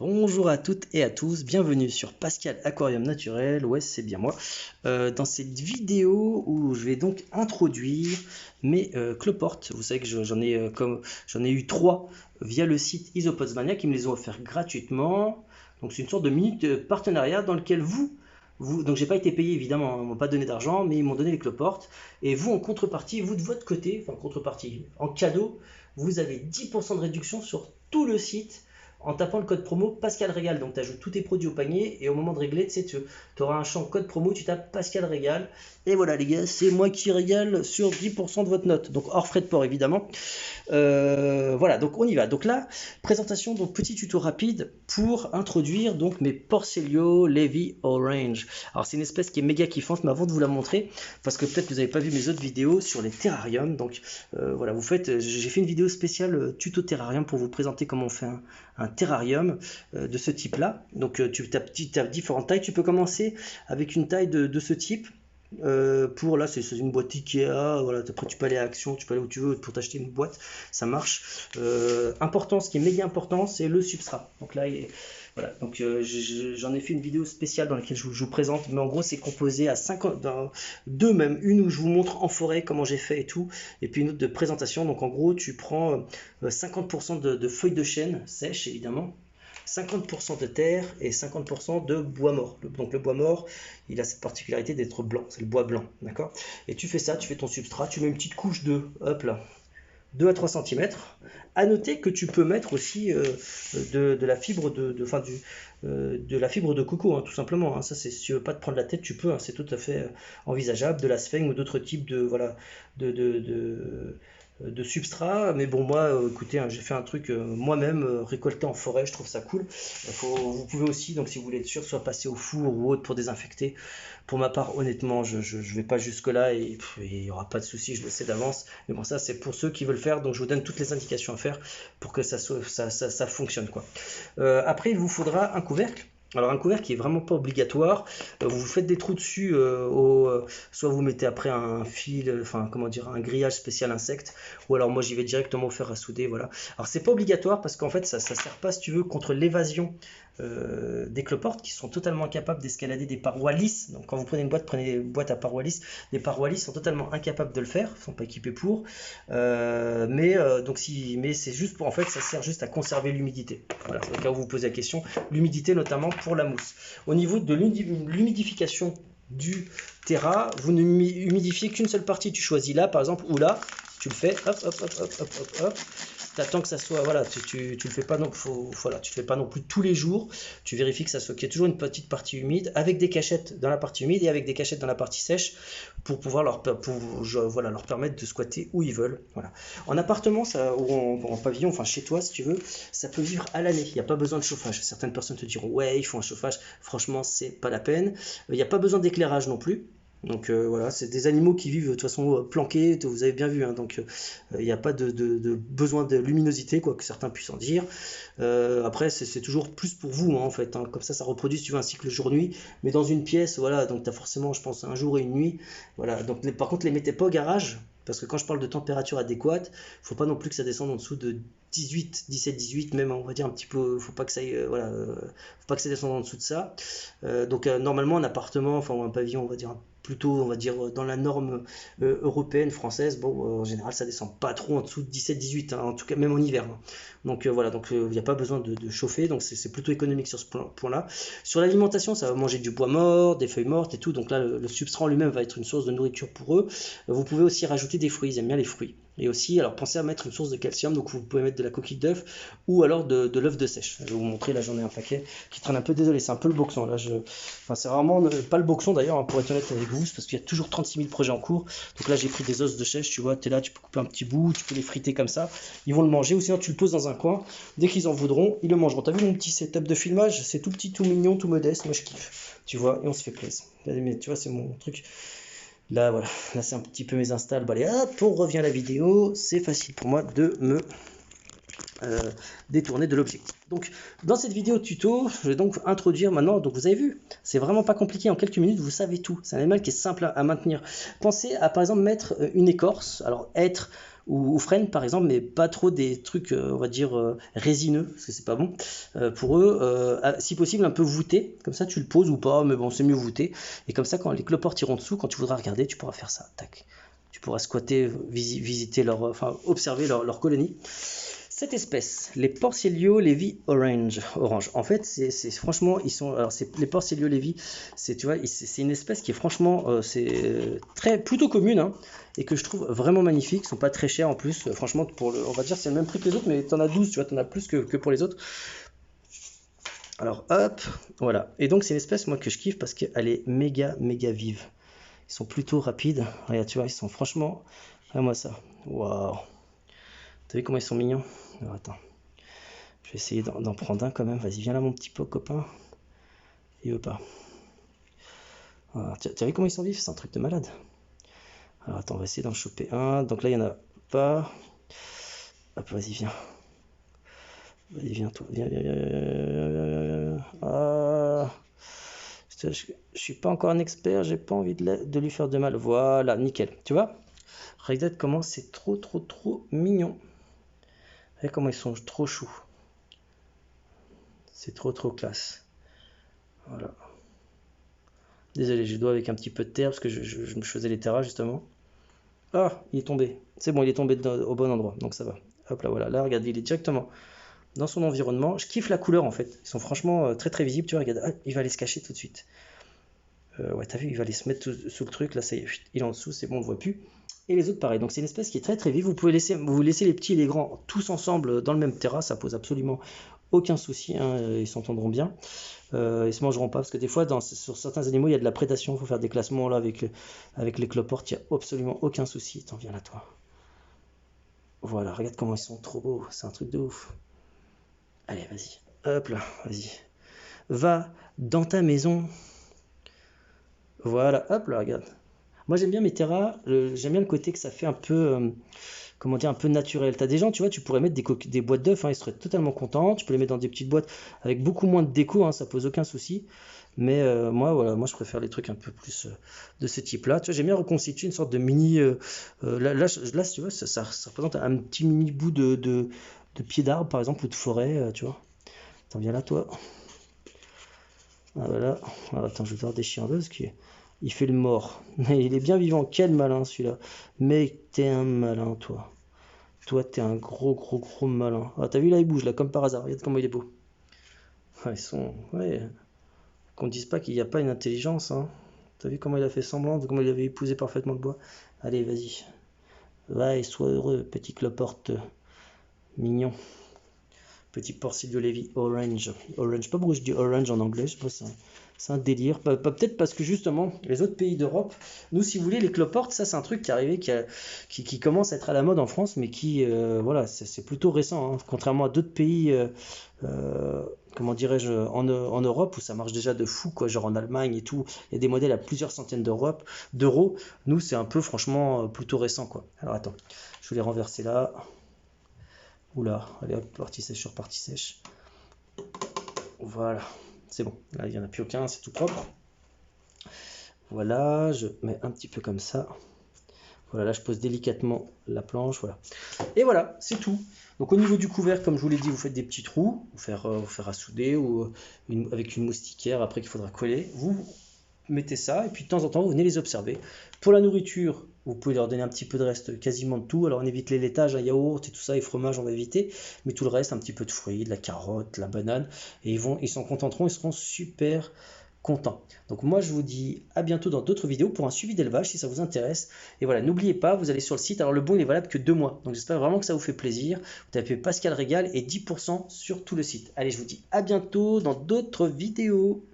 Bonjour à toutes et à tous, bienvenue sur Pascal Aquarium Naturel, ouais c'est bien moi, dans cette vidéo où je vais donc introduire mes cloportes. Vous savez que j'en ai eu 3 via le site Isopodsmania qui me les ont offerts gratuitement, donc c'est une sorte de mini partenariat dans lequel donc j'ai pas été payé évidemment, ils m'ont pas donné d'argent, mais ils m'ont donné les cloportes, et vous en contrepartie, vous de votre côté, enfin contrepartie, en cadeau, vous avez 10% de réduction sur tout le site, en tapant le code promo Pascal Régal. Donc tu ajoutes tous tes produits au panier et au moment de régler, tu auras un champ code promo, tu tapes Pascal Régal. Et voilà les gars, c'est moi qui régale sur 10% de votre note. Donc hors frais de port évidemment. Voilà, donc on y va. Donc là, présentation, donc petit tuto rapide pour introduire donc mes Porcellio Levy Orange. Alors c'est une espèce qui est méga kiffante, mais avant de vous la montrer, parce que peut-être que vous n'avez pas vu mes autres vidéos sur les terrariums, donc voilà, j'ai fait une vidéo spéciale tuto terrarium pour vous présenter comment on fait un terrarium de ce type là. Donc tu as différentes tailles, tu peux commencer avec une taille de ce type. Pour là c'est une boîte Ikea, voilà, après tu peux aller à Action, tu peux aller où tu veux pour t'acheter une boîte, ça marche. Important, ce qui est méga important, c'est le substrat. Donc là voilà, donc j'en ai fait une vidéo spéciale dans laquelle je vous présente, mais en gros c'est composé à 50, deux même, une où je vous montre en forêt comment j'ai fait et tout, et puis une autre de présentation. Donc en gros tu prends 50% de feuilles de chêne sèches évidemment, 50% de terre et 50% de bois mort. Donc le bois mort, il a cette particularité d'être blanc, c'est le bois blanc, d'accord? Et tu fais ça, tu fais ton substrat, tu mets une petite couche de, hop là, 2 à 3 cm. À noter que tu peux mettre aussi de la fibre de la fibre de coco, hein, tout simplement. Hein. Ça, c'est, si tu veux pas te prendre la tête, tu peux, hein, c'est tout à fait envisageable. De la sphène ou d'autres types de, voilà, de substrat. Mais bon, moi, écoutez, hein, j'ai fait un truc moi-même, récolté en forêt, je trouve ça cool. Vous pouvez aussi, donc si vous voulez être sûr, soit passer au four ou autre pour désinfecter. Pour ma part, honnêtement, je vais pas jusque-là et il n'y aura pas de souci, je le sais d'avance. Mais bon, ça, c'est pour ceux qui veulent faire. Donc, je vous donne toutes les indications à faire pour que ça fonctionne, quoi. Après, il vous faudra un couvercle. Alors un couvercle qui est vraiment pas obligatoire, vous faites des trous dessus, soit vous mettez après un fil, enfin comment dire, un grillage spécial insecte, ou alors moi j'y vais directement au fer à souder, voilà. Alors c'est pas obligatoire parce qu'en fait ça sert pas, si tu veux, contre l'évasion des cloportes qui sont totalement incapables d'escalader des parois lisses. Donc quand vous prenez une boîte à parois lisses, les parois lisses sont totalement incapables de le faire, ils sont pas équipés pour, mais c'est juste pour, en fait ça sert juste à conserver l'humidité. Voilà, c'est le cas où vous posez la question, l'humidité notamment pour la mousse. Au niveau de l'humidification du terra, vous ne humidifiez qu'une seule partie, tu choisis là par exemple ou là, tu le fais hop hop hop hop hop hop hop. T'attends que ça soit, voilà, tu le fais pas non, voilà, tu le fais pas non plus tous les jours. Tu vérifies que ça soit, qu'il y ait toujours une petite partie humide, avec des cachettes dans la partie humide et avec des cachettes dans la partie sèche, pour pouvoir leur permettre de squatter où ils veulent. Voilà. En appartement, ça, ou en pavillon, enfin chez toi, si tu veux, ça peut vivre à l'année. Il n'y a pas besoin de chauffage. Certaines personnes te diront, ouais, il faut un chauffage. Franchement, c'est pas la peine. Il n'y a pas besoin d'éclairage non plus. Donc voilà, c'est des animaux qui vivent de toute façon planqués, vous avez bien vu, hein, donc il n'y a pas de besoin de luminosité, quoi que certains puissent en dire. Après, c'est toujours plus pour vous, hein, en fait, hein, comme ça reproduit, si tu veux, un cycle jour-nuit, mais dans une pièce, voilà, donc tu as forcément, je pense, un jour et une nuit, voilà, donc par contre, les mettez pas au garage, parce que quand je parle de température adéquate, il ne faut pas non plus que ça descende en dessous de 18, 17, 18, même on va dire un petit peu, faut pas que ça aille, faut pas que ça descende en dessous de ça. Donc normalement un appartement, enfin un pavillon, on va dire plutôt, on va dire dans la norme européenne, française, bon en général ça descend pas trop en dessous de 17, 18, hein, en tout cas même en hiver. Hein. Donc voilà, donc il n'y a pas besoin de chauffer, donc c'est plutôt économique sur ce point-là. Sur l'alimentation, ça va manger du bois mort, des feuilles mortes et tout, donc là le substrat lui-même va être une source de nourriture pour eux. Vous pouvez aussi rajouter des fruits, ils aiment bien les fruits. Et aussi, alors pensez à mettre une source de calcium, donc vous pouvez mettre de la coquille d'œuf ou alors de l'œuf de sèche. Je vais vous montrer, là j'en ai un paquet qui traîne un peu, désolé, c'est un peu le boxon. Là, enfin, c'est vraiment pas le boxon d'ailleurs, hein, pour être honnête avec vous, c'est parce qu'il y a toujours 36 000 projets en cours. Donc là j'ai pris des os de sèche, tu vois, tu es là, tu peux couper un petit bout, tu peux les friter comme ça, ils vont le manger, ou sinon tu le poses dans un coin, dès qu'ils en voudront, ils le mangeront. T'as vu mon petit setup de filmage, c'est tout petit, tout mignon, tout modeste, moi je kiffe, tu vois, et on se fait plaisir. Mais tu vois, c'est mon truc. Là, voilà, là c'est un petit peu mes installs. Bon, allez, hop, on revient à la vidéo. C'est facile pour moi de me détourner de l'objectif. Donc, dans cette vidéo tuto, je vais donc introduire maintenant. Donc, vous avez vu, c'est vraiment pas compliqué. En quelques minutes, vous savez tout. C'est un animal qui est simple à maintenir. Pensez à, par exemple, mettre une écorce. Alors, hêtre ou freine par exemple, mais pas trop des trucs, on va dire, résineux, parce que c'est pas bon pour eux. Si possible, un peu voûté, comme ça tu le poses ou pas, mais bon, c'est mieux voûté. Et comme ça, quand les cloportes iront dessous, quand tu voudras regarder, tu pourras faire ça. Tac. Tu pourras squatter, visiter leur, enfin, observer leur colonie. Cette espèce, les Porcellio levi orange. En fait, c'est franchement, ils sont, alors c'est les Porcellio levi, c'est tu vois, c'est une espèce qui est franchement, c'est plutôt commune, hein, et que je trouve vraiment magnifique. Ils sont pas très chers en plus, franchement, on va dire c'est le même prix que les autres, mais t'en as 12, tu vois, t'en as plus que pour les autres. Alors hop, voilà. Et donc c'est une espèce moi que je kiffe parce qu'elle est méga vive. Ils sont plutôt rapides. Regarde, tu vois, ils sont franchement, regarde-moi ça. Waouh. T'as vu comment ils sont mignons? Alors attends, je vais essayer d'en prendre un quand même. Vas-y, viens là mon petit copain. Il veut pas. Voilà. T'as vu comment ils sont vifs? C'est un truc de malade. Alors attends, on va essayer d'en choper un. Donc là, il n'y en a pas. Hop, vas-y, viens. Vas-y, viens toi. Viens. Ah. Je suis pas encore un expert, j'ai pas envie de lui faire de mal. Voilà, nickel. Tu vois? Regarde comment c'est trop mignon. Regarde comment ils sont trop choux. C'est trop classe. Voilà. Désolé, j'ai le doigt avec un petit peu de terre parce que je me faisais les terras justement. Ah, il est tombé. C'est bon, il est tombé au bon endroit, donc ça va. Hop là, voilà. Là, regarde, il est directement dans son environnement. Je kiffe la couleur en fait. Ils sont franchement très visibles. Tu vois, regarde, ah, il va aller se cacher tout de suite. Ouais, t'as vu, il va aller se mettre sous le truc. Là, ça y est, il est en dessous, c'est bon, on le voit plus. Et les autres, pareil. Donc, c'est une espèce qui est très vive. Vous pouvez vous laisser les petits et les grands tous ensemble dans le même terrain. Ça pose absolument aucun souci. Hein, ils s'entendront bien. Ils se mangeront pas parce que des fois, sur certains animaux, il y a de la prédation. Il faut faire des classements là avec les cloportes. Il n'y a absolument aucun souci. T'en viens là, toi. Voilà, regarde comment ils sont trop beaux. C'est un truc de ouf. Allez, vas-y. Hop là, vas-y. Va dans ta maison. Voilà, hop là, regarde. Moi j'aime bien mes terras, j'aime bien le côté que ça fait un peu, comment dire, un peu naturel. T'as des gens, tu vois, tu pourrais mettre des boîtes d'œufs, hein, ils seraient totalement contents. Tu peux les mettre dans des petites boîtes avec beaucoup moins de déco, hein, ça pose aucun souci. Mais moi, voilà, moi je préfère les trucs un peu plus de ce type-là. Tu vois, j'aime bien reconstituer une sorte de mini. Là, tu vois, ça représente un petit mini bout de pied d'arbre, par exemple, ou de forêt, tu vois. T'en viens là, toi. Ah, voilà. Ah, attends, je vais devoir déchirer un peu parce qu'il fait le mort. Mais il est bien vivant. Quel malin celui-là. Mec, t'es un malin, toi. Toi, t'es un gros malin. Ah, t'as vu là, il bouge là, comme par hasard. Regarde comment il est beau. Ah, ils sont. Ouais. Qu'on dise pas qu'il n'y a pas une intelligence, hein. T'as vu comment il a fait semblant, comment il avait épousé parfaitement le bois. Allez, vas-y. Va et sois heureux, petit cloporte mignon. Petit Porcellio levi orange. Orange, pas pourquoi je dis orange en anglais, je sais pas, c'est un délire. Peut-être parce que justement, les autres pays d'Europe, nous, si vous voulez, les cloportes, ça c'est un truc qui est arrivé, qui commence à être à la mode en France, mais qui, voilà, c'est plutôt récent, hein. Contrairement à d'autres pays, comment dirais-je, en Europe, où ça marche déjà de fou, quoi, genre en Allemagne et tout, il y a des modèles à plusieurs centaines d'euros. Nous, c'est un peu, franchement, plutôt récent, quoi. Alors attends, je vais les renverser là. Oula, allez hop, partie sèche sur partie sèche. Voilà, c'est bon. Là, il n'y en a plus aucun, c'est tout propre. Voilà, je mets un petit peu comme ça. Voilà, là, je pose délicatement la planche, voilà. Et voilà, c'est tout. Donc, au niveau du couvercle, comme je vous l'ai dit, vous faites des petits trous, vous faire à souder ou avec une moustiquaire, après qu'il faudra coller. Vous mettez ça, et puis de temps en temps, vous venez les observer. Pour la nourriture, vous pouvez leur donner un petit peu de reste, quasiment de tout. Alors on évite les laitages, un yaourt et tout ça, et fromage, on va éviter. Mais tout le reste, un petit peu de fruits, de la carotte, de la banane. Et ils s'en contenteront, ils seront super contents. Donc moi, je vous dis à bientôt dans d'autres vidéos pour un suivi d'élevage, si ça vous intéresse. Et voilà, n'oubliez pas, vous allez sur le site. Alors le bon, il est valable que 2 mois. Donc j'espère vraiment que ça vous fait plaisir. Vous tapez Pascal Régal et 10% sur tout le site. Allez, je vous dis à bientôt dans d'autres vidéos.